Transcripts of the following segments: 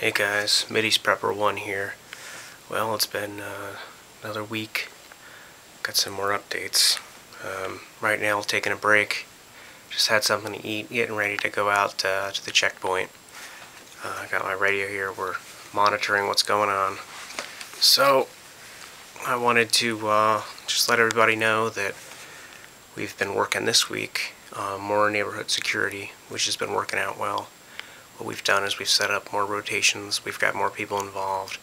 Hey guys, Middy's Prepper 1 here. Well, it's been another week. Got some more updates. Right now, taking a break. Just had something to eat, getting ready to go out to the checkpoint. I got my radio here. We're monitoring what's going on. So, I wanted to just let everybody know that we've been working this week on more neighborhood security, which has been working out well. What we've done is we've set up more rotations, we've got more people involved,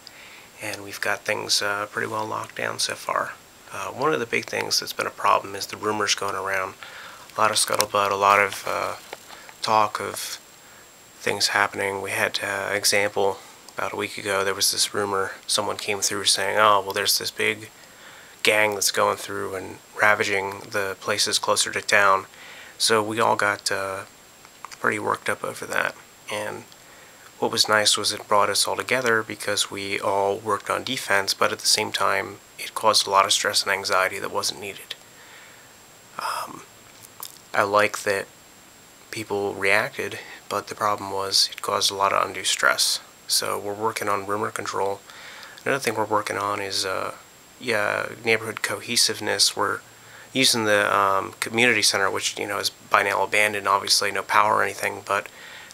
and we've got things pretty well locked down so far. One of the big things that's been a problem is the rumors going around. A lot of scuttlebutt, a lot of talk of things happening. We had an example about a week ago. There was this rumor, someone came through saying, oh, well, there's this big gang that's going through and ravaging the places closer to town. So we all got pretty worked up over that. And what was nice was it brought us all together because we all worked on defense, but at the same time it caused a lot of stress and anxiety that wasn't needed. I like that people reacted, but the problem was it caused a lot of undue stress. So we're working on rumor control. Another thing we're working on is neighborhood cohesiveness. We're using the community center, which is by now abandoned, obviously no power or anything, but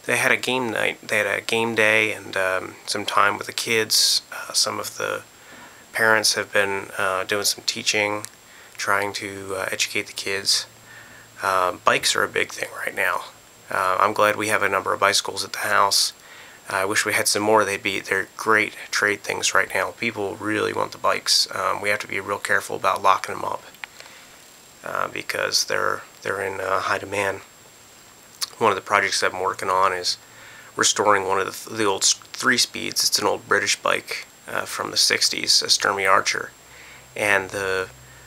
they had a game night. They had a game day and some time with the kids. Some of the parents have been doing some teaching, trying to educate the kids. Bikes are a big thing right now. I'm glad we have a number of bicycles at the house. I wish we had some more. They're great trade things right now. People really want the bikes. We have to be real careful about locking them up because they're in high demand. One of the projects I've been working on is restoring one of the old 3-speeds. It's an old British bike from the 60s, a Sturmey Archer. And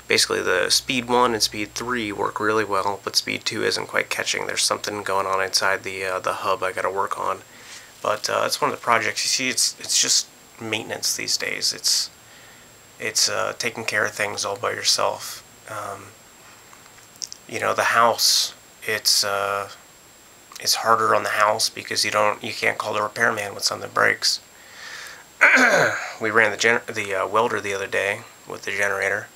basically the Speed 1 and Speed 3 work really well, but Speed 2 isn't quite catching. There's something going on inside the hub I got to work on. But it's one of the projects. You see, it's just maintenance these days. It's taking care of things all by yourself. The house, it's harder on the house because you can't call the repairman when something breaks. We ran the welder the other day with the generator.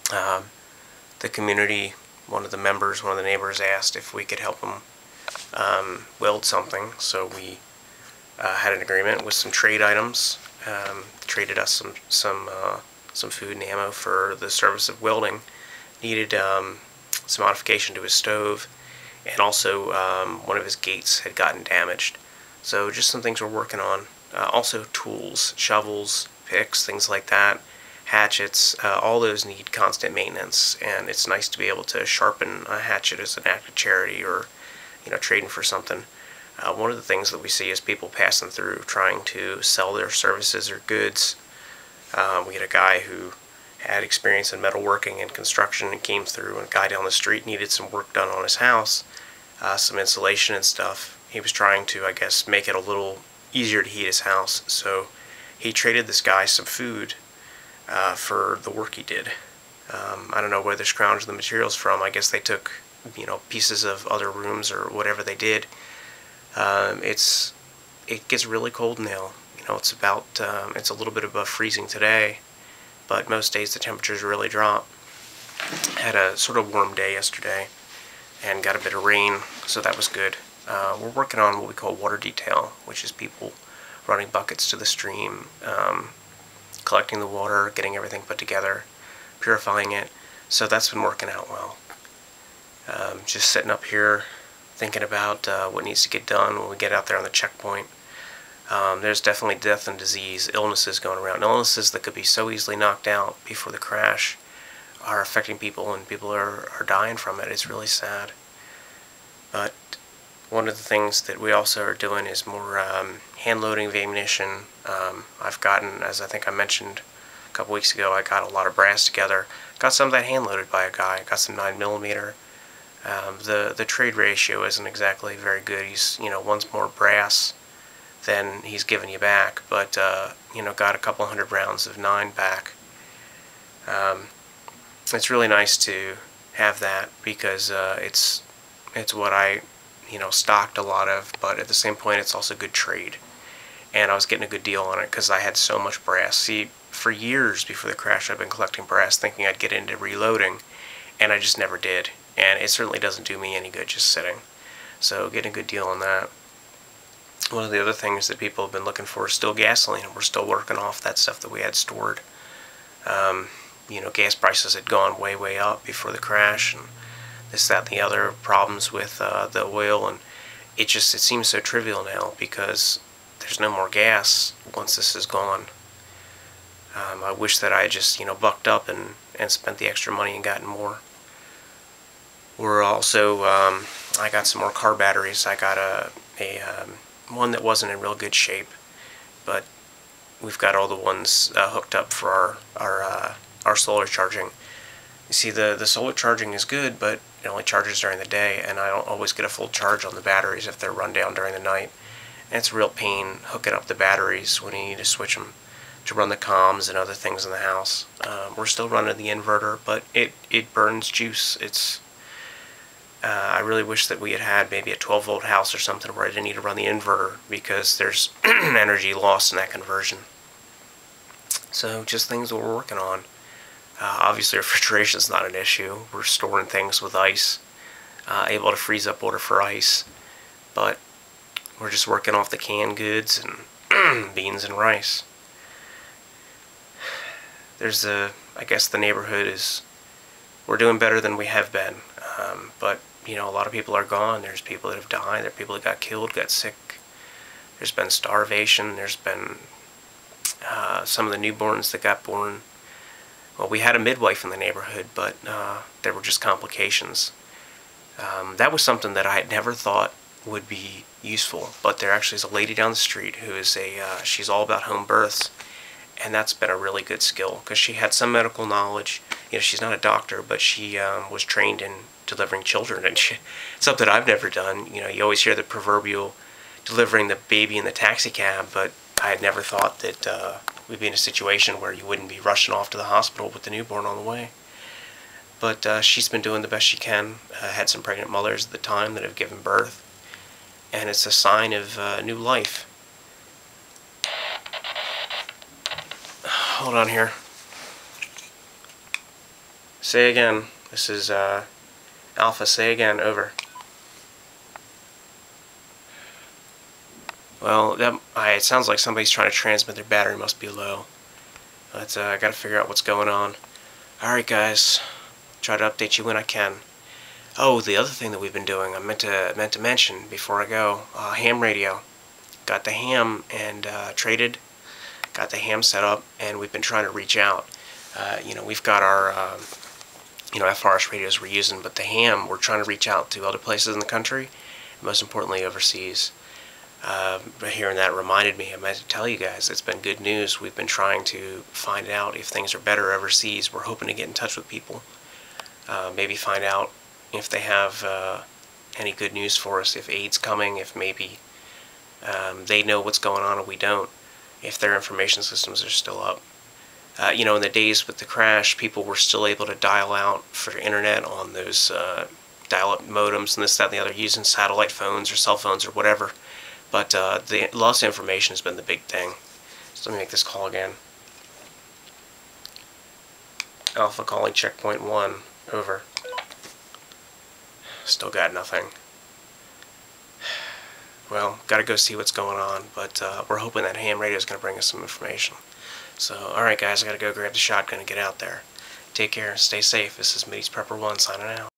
The community, one of the neighbors asked if we could help them weld something, so we had an agreement with some trade items. Traded us some food and ammo for the service of welding. Needed some modification to his stove. And also, one of his gates had gotten damaged. So just some things we're working on. Also tools, shovels, picks, things like that, hatchets, all those need constant maintenance. And it's nice to be able to sharpen a hatchet as an act of charity or, trading for something. One of the things that we see is people passing through trying to sell their services or goods. We had a guy who had experience in metalworking and construction and came through, and a guy down the street needed some work done on his house, some insulation and stuff. He was trying to, I guess, make it a little easier to heat his house, so he traded this guy some food for the work he did. I don't know where they're scrounging the materials from. I guess they took, pieces of other rooms or whatever they did. It gets really cold now. It's a little bit above freezing today, but most days the temperatures really drop. Had a sort of warm day yesterday and got a bit of rain, so that was good. We're working on what we call water detail, which is people running buckets to the stream, collecting the water, getting everything put together, purifying it. So that's been working out well. Just sitting up here thinking about what needs to get done when we get out there on the checkpoint. There's definitely death and disease, illnesses going around. Illnesses that could be so easily knocked out before the crash are affecting people, and people are dying from it. It's really sad. But one of the things that we also are doing is more hand loading of ammunition. I've gotten, as I think I mentioned a couple weeks ago, I got a lot of brass together. Got some of that hand loaded by a guy. Got some 9mm. The trade ratio isn't exactly very good. He's one's more brass than he's giving you back, but got a couple hundred rounds of 9 back. It's really nice to have that because it's what I stocked a lot of, but at the same point it's also good trade. and I was getting a good deal on it because I had so much brass. See, for years before the crash, I've been collecting brass thinking I'd get into reloading, and I just never did. And it certainly doesn't do me any good just sitting. So getting a good deal on that. One of the other things that people have been looking for is still gasoline, and we're still working off that stuff that we had stored. Gas prices had gone way, way up before the crash, and this, that, and the other problems with the oil, and it seems so trivial now because there's no more gas once this is gone. I wish that I had just, bucked up and spent the extra money and gotten more. We're also, I got some more car batteries. I got a one that wasn't in real good shape, but we've got all the ones hooked up for our solar charging. You see, the solar charging is good, but it only charges during the day, and I don't always get a full charge on the batteries if they're run down during the night. And it's a real pain hooking up the batteries when you need to switch them to run the comms and other things in the house. We're still running the inverter, but it burns juice. I really wish that we had maybe a 12-volt house or something where I didn't need to run the inverter, because there's energy lost in that conversion. So just things that we're working on. Obviously refrigeration is not an issue. We're storing things with ice, able to freeze up water for ice, but we're just working off the canned goods and beans and rice. I guess the neighborhood we're doing better than we have been, but a lot of people are gone. There's people that have died. There are people that got killed, got sick. There's been starvation. There's been some of the newborns that got born. Well, we had a midwife in the neighborhood, but there were just complications. That was something that I had never thought would be useful, but there actually is a lady down the street who is she's all about home births, and that's been a really good skill because she had some medical knowledge. She's not a doctor, but she was trained in delivering children, and something I've never done. You always hear the proverbial delivering the baby in the taxi cab, but I had never thought that we'd be in a situation where you wouldn't be rushing off to the hospital with the newborn on the way. But she's been doing the best she can. Had some pregnant mothers at the time that have given birth, and it's a sign of new life. Hold on here. Say again. This is Alpha. Say again. Over. Well, it sounds like somebody's trying to transmit. Their battery must be low. But I got to figure out what's going on. Alright guys, try to update you when I can. Oh, the other thing that we've been doing, I meant to mention before I go, ham radio. Got the ham and traded. Got the ham set up, and we've been trying to reach out. We've got our FRS radios we're using, but the ham, we're trying to reach out to other places in the country, most importantly overseas. Hearing that reminded me, I meant to tell you guys, it's been good news. We've been trying to find out if things are better overseas. We're hoping to get in touch with people, maybe find out if they have any good news for us, if aid's coming, if maybe they know what's going on and we don't, if their information systems are still up. In the days with the crash, people were still able to dial out for internet on those dial-up modems and this, that, and the other, using satellite phones or cell phones or whatever. But the loss of information has been the big thing. So let me make this call again. Alpha calling checkpoint 1. Over. Still got nothing. Well, gotta go see what's going on, but we're hoping that ham radio is going to bring us some information. So, alright guys, I gotta go grab the shotgun and get out there. Take care, stay safe. This is Middy's Prepper 1 signing out.